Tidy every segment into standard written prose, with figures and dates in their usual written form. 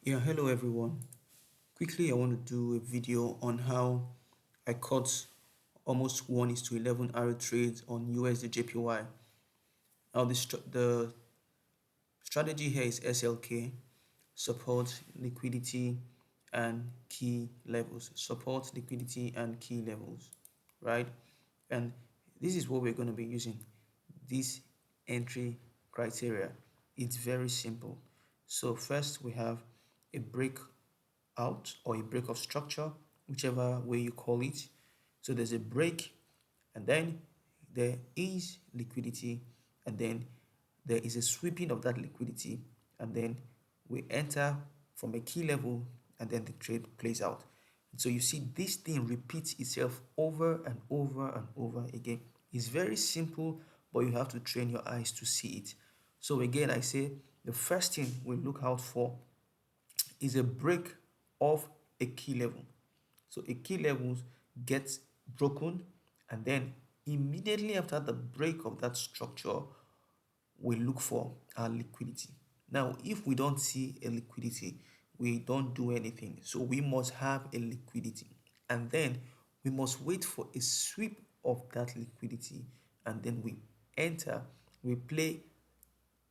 Yeah, hello everyone. Quickly, I want to do a video on how I cut almost 1 is to 11 arrow trades on USDJPY. Now, the strategy here is SLK, support, liquidity, and key levels. Support, liquidity, and key levels, right? And this is what we're going to be using. This entry criteria. It's very simple. So first we have a break out or a break of structure, whichever way you call it. So there's a break, and then there is liquidity, and then there is a sweeping of that liquidity, and then we enter from a key level, and then the trade plays out. So you see this thing repeats itself over and over and over again. It's very simple, but you have to train your eyes to see it. So again, I say the first thing we look out for is a break of a key level. So a key level gets broken, and then immediately after the break of that structure, we look for our liquidity. Now, if we don't see a liquidity, we don't do anything. So we must have a liquidity, and then we must wait for a sweep of that liquidity, and then we enter, we play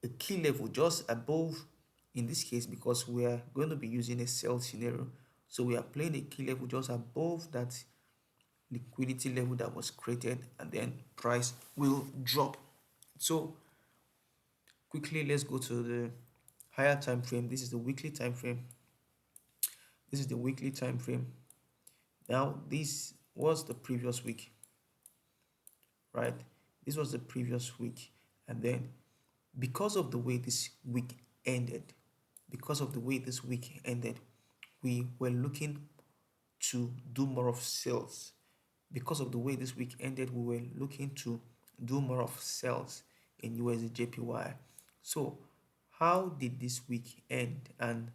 a key level just above, in this case, because we are going to be using a sell scenario. So we are playing a key level just above that liquidity level that was created, and then price will drop. So quickly, let's go to the higher time frame. This is the weekly time frame. This is the weekly time frame. Now, this was the previous week, right? This was the previous week, and then because of the way this week ended, we were looking to do more of sales. Because of the way this week ended, we were looking to do more of sales in USDJPY. So how did this week end, and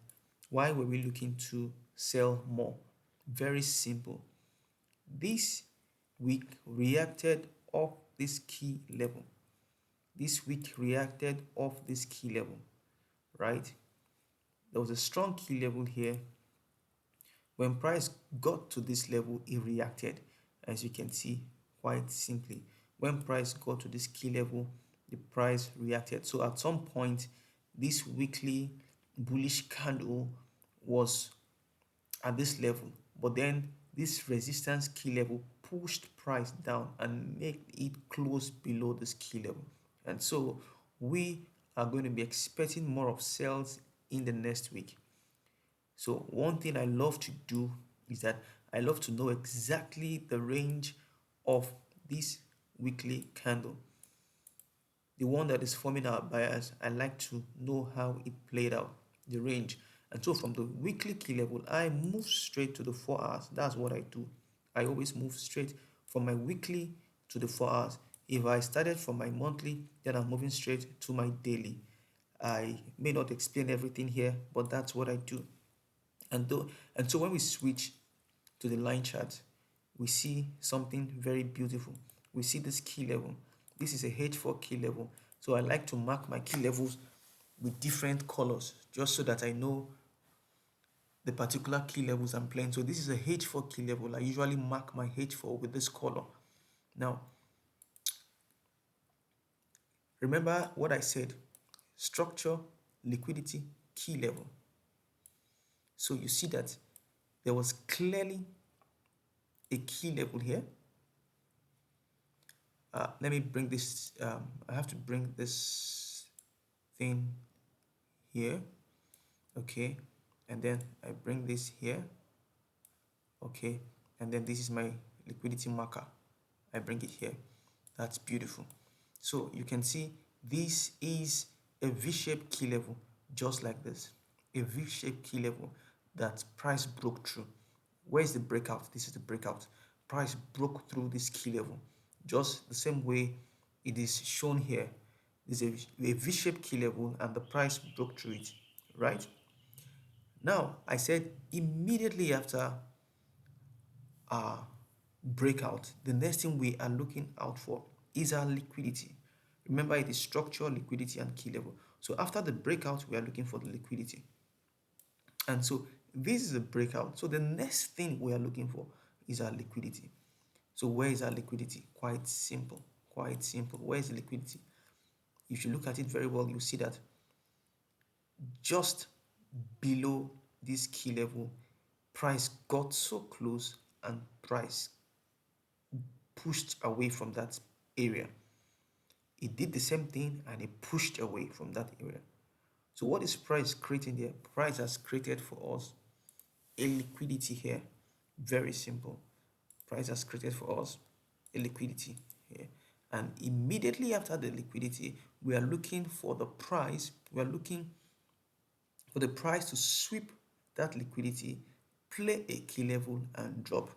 why were we looking to sell more? Very simple. This week reacted off this key level. This week reacted off this key level, right? There was a strong key level here. When price got to this level, it reacted, as you can see, quite simply. When price got to this key level, the price reacted. So at some point, this weekly bullish candle was at this level, but then this resistance key level pushed price down and made it close below this key level. And so we are going to be expecting more of sales in the next week. So one thing I love to do is that I love to know exactly the range of this weekly candle. The one that is forming our bias, I like to know how it played out, the range. And so from the weekly key level, I move straight to the 4 hours. That's what I do. I always move straight from my weekly to the 4 hours. If I started from my monthly, then I'm moving straight to my daily. I may not explain everything here, but that's what I do. And so when we switch to the line chart, we see something very beautiful. We see this key level. This is a H4 key level. So I like to mark my key levels with different colors just so that I know the particular key levels I'm playing. So this is a H4 key level. I usually mark my H4 with this color. Now, remember what I said: structure, liquidity, key level. So you see that there was clearly a key level here. Let me bring this, I have to bring this thing here, okay, and then I bring this here, okay, and then this is my liquidity marker. I bring it here. That's beautiful. So you can see this is a V-shaped key level, just like this, a V-shaped key level that price broke through. Where's the breakout? This is the breakout. Price broke through this key level, just the same way it is shown here. This is a V-shaped key level, and the price broke through it, right? Now, I said immediately after our breakout, the next thing we are looking out for is our liquidity. Remember, it is structure, liquidity, and key level. So after the breakout, we are looking for the liquidity. And so this is a breakout. So the next thing we are looking for is our liquidity. So where is our liquidity? Quite simple. Quite simple. Where is the liquidity? If you look at it very well, you see that just below this key level, price got so close and price pushed away from that area. It did the same thing and it pushed away from that area. So what is price creating there? Price has created for us a liquidity here. Very simple. Price has created for us a liquidity here. And immediately after the liquidity, we are looking for the price. We are looking for the price to sweep that liquidity, play a key level and drop.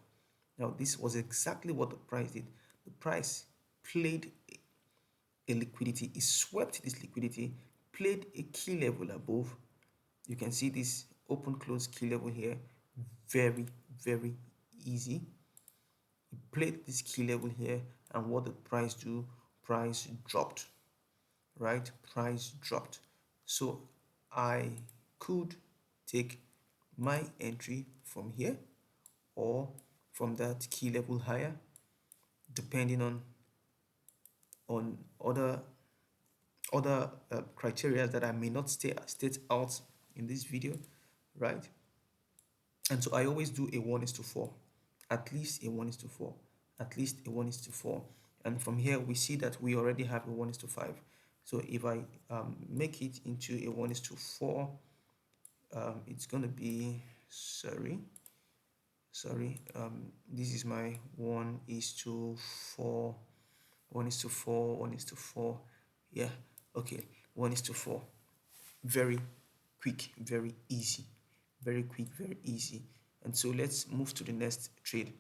Now, this was exactly what the price did. The price played a liquidity, it swept this liquidity, played a key level above. You can see this open close key level here. Very, very easy. It played this key level here, and what did price do? Price dropped, right? Price dropped. So I could take my entry from here or from that key level higher, depending on other criteria that I may not state out in this video, right? And so I always do a 1:4, at least a 1:4, at least a 1:4. And from here, we see that we already have a 1:5. So if I make it into a 1:4, it's going to be, this is my 1:4, 1:4, 1:4. Yeah, okay, 1:4. Very quick, very easy, very quick, very easy. And so let's move to the next trade.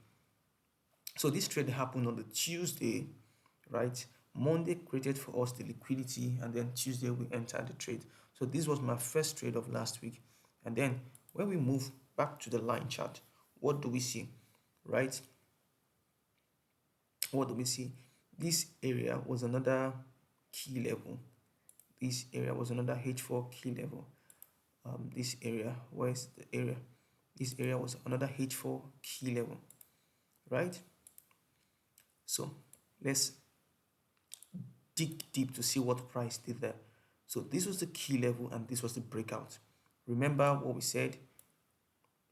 So this trade happened on the Tuesday, right? Monday created for us the liquidity, and then Tuesday we entered the trade. So this was my first trade of last week. And then when we move back to the line chart, what do we see, right? What do we see? This area was another key level. This area was another H4 key level. This area, where's the area? This area was another H4 key level, right? So let's dig deep to see what price did there. So this was the key level and this was the breakout. Remember what we said?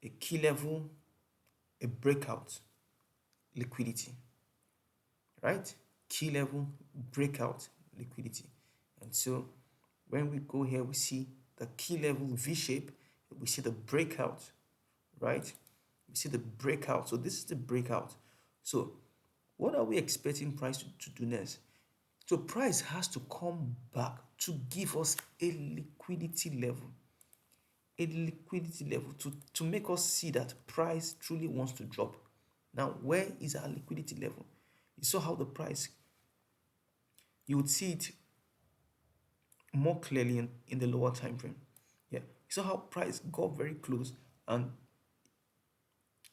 A key level, a breakout, liquidity, right? Key level, breakout, liquidity. And so when we go here, we see the key level V shape, we see the breakout, right? We see the breakout. So this is the breakout. So what are we expecting price to do next? So price has to come back to give us a liquidity level. A liquidity level to make us see that price truly wants to drop. Now, where is our liquidity level? You saw how the price, you would see it more clearly in the lower time frame. Yeah, you saw how price got very close and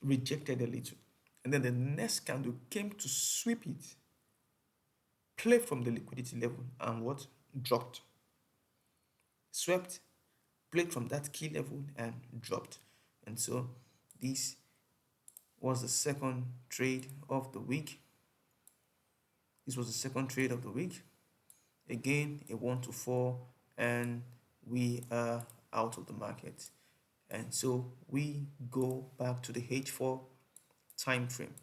rejected a little. And then the next candle came to sweep it, play from the liquidity level, and what? Dropped. Swept, played from that key level and dropped. And so this was the second trade of the week. This was the second trade of the week. Again, a 1:4, and we are out of the market. And so we go back to the H4 time frame.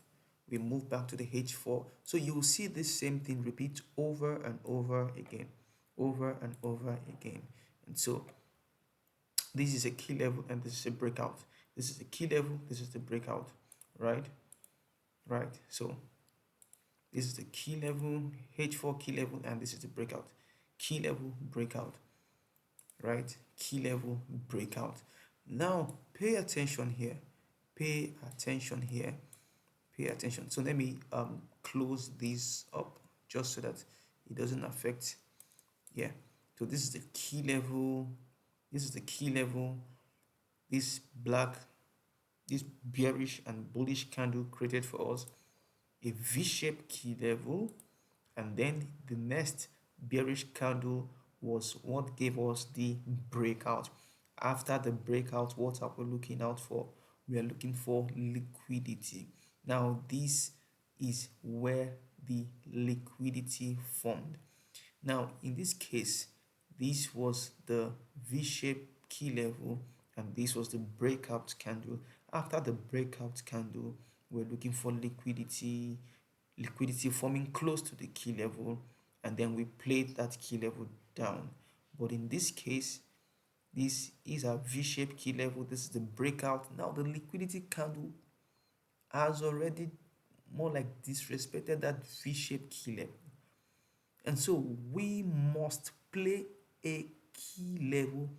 We move back to the H4. So you will see this same thing repeat over and over again, over and over again. And so this is a key level and this is a breakout. This is the key level, this is the breakout, right? Right. So this is the key level, H4 key level, and this is the breakout. Key level, breakout, right? Key level, breakout. Now pay attention here. Pay attention here. Pay attention. So let me close this up just so that it doesn't affect. Yeah. So this is the key level. This is the key level. This black, this bearish and bullish candle created for us a V-shaped key level, and then the next bearish candle was what gave us the breakout. After the breakout, what are we looking out for? We are looking for liquidity. Now this is where the liquidity formed. Now in this case, this was the V-shaped key level and this was the breakout candle. After the breakout candle, we're looking for liquidity forming close to the key level, and then we played that key level down. But in this case, this is a V-shaped key level. This is the breakout. Now the liquidity candle has already more like disrespected that V-shaped key level. And so we must play a key level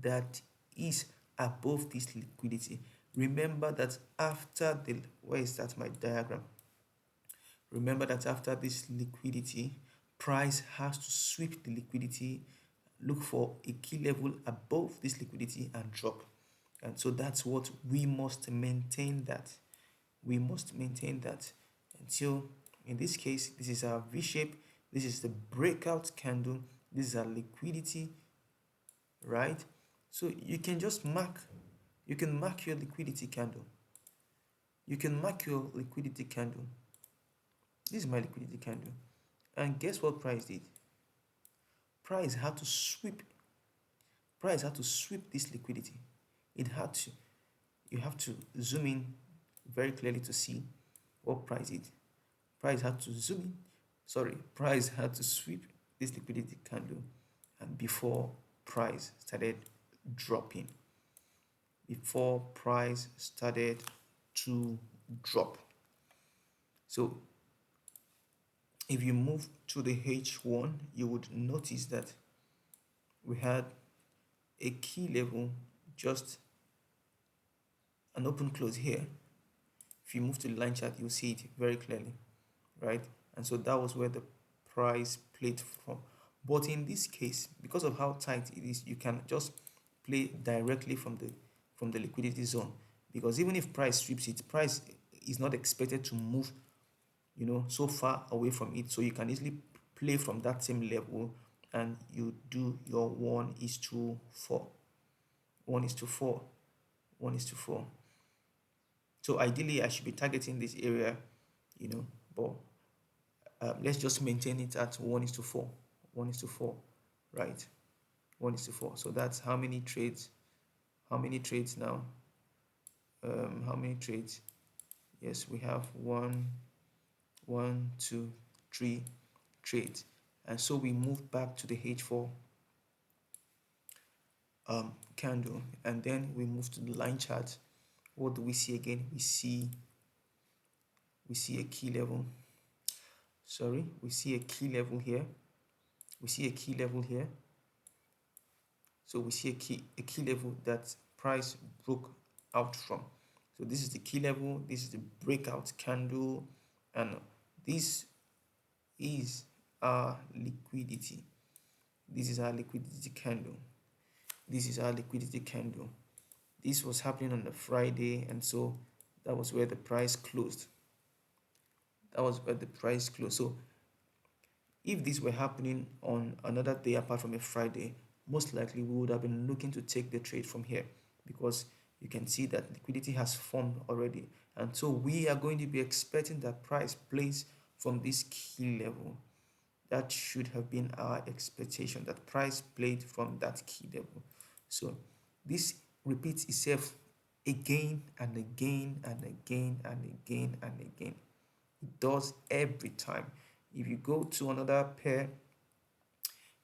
that is above this liquidity. Remember that after the, where is that my diagram? Remember that after this liquidity, price has to sweep the liquidity, look for a key level above this liquidity and drop. And so that's what we must maintain that. We must maintain that until, in this case, this is our V shape, this is the breakout candle, this is our liquidity, right? So you can just mark, you can mark your liquidity candle. You can mark your liquidity candle. This is my liquidity candle. And guess what price did? Price had to sweep. Price had to sweep this liquidity. It had to. You have to zoom in very clearly to see what price did. Price had to zoom in. Sorry, price had to sweep this liquidity candle, and before price started dropping. Before price started to drop. So if you move to the H1, you would notice that we had a key level, just an open close here. If you move to the line chart, you'll see it very clearly, right? And so that was where the price played from. But in this case, because of how tight it is, you can just play directly from the liquidity zone, because even if price sweeps it, price is not expected to move, you know, so far away from it. So you can easily play from that same level, and you do your 1:4. 1:4. 1:4. So ideally I should be targeting this area, you know, but let's just maintain it at 1:4. 1:4, right? 1:4. So that's how many trades? How many trades now? How many trades? Yes, we have one, two, three trades. And so we move back to the H4 candle, and then we move to the line chart. What do we see again? We see a key level. Sorry, we see a key level here. We see a key level here. So we see a key level that price broke out from. So this is the key level, this is the breakout candle, and this is our liquidity. This is our liquidity candle. This is our liquidity candle. This was happening on the Friday, and so that was where the price closed. That was where the price closed. So if this were happening on another day apart from a Friday, most likely we would have been looking to take the trade from here, because you can see that liquidity has formed already. And so we are going to be expecting that price plays from this key level. That should have been our expectation, that price played from that key level. So this repeats itself again and again and again and again and again. It does every time. If you go to another pair,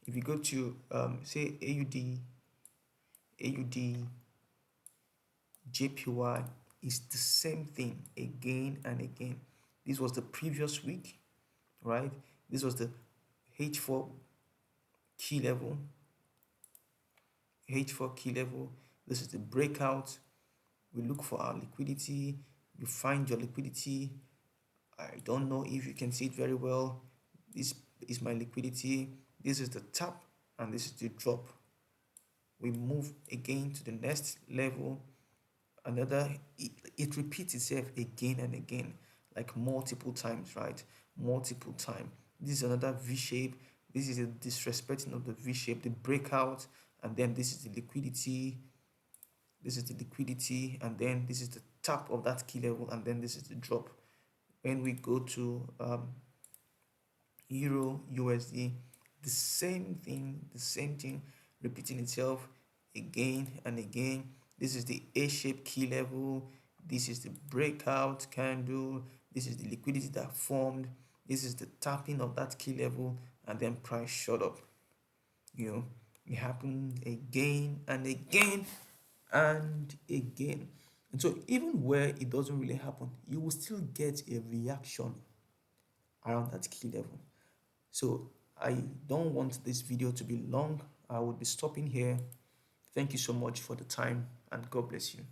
if you go to say AUD JPY, is the same thing again and again. This was the previous week, right? This was the H4 key level. H4 key level. This is the breakout. We look for our liquidity. You find your liquidity. I don't know if you can see it very well. This is my liquidity. This is the top, and this is the drop. We move again to the next level. Another, it repeats itself again and again, like multiple times, right? Multiple time. This is another V shape. This is a disrespecting of the V shape, the breakout, and then this is the liquidity. this is the liquidity, and then this is the top of that key level, and then this is the drop. When we go to Euro USD, the same thing repeating itself again and again. This is the A-shaped key level, this is the breakout candle, this is the liquidity that formed, this is the tapping of that key level, and then price shot up. You know, it happened again and again and again. And so even where it doesn't really happen, you will still get a reaction around that key level. So I don't want this video to be long. I would be stopping here. Thank you so much for the time, and God bless you.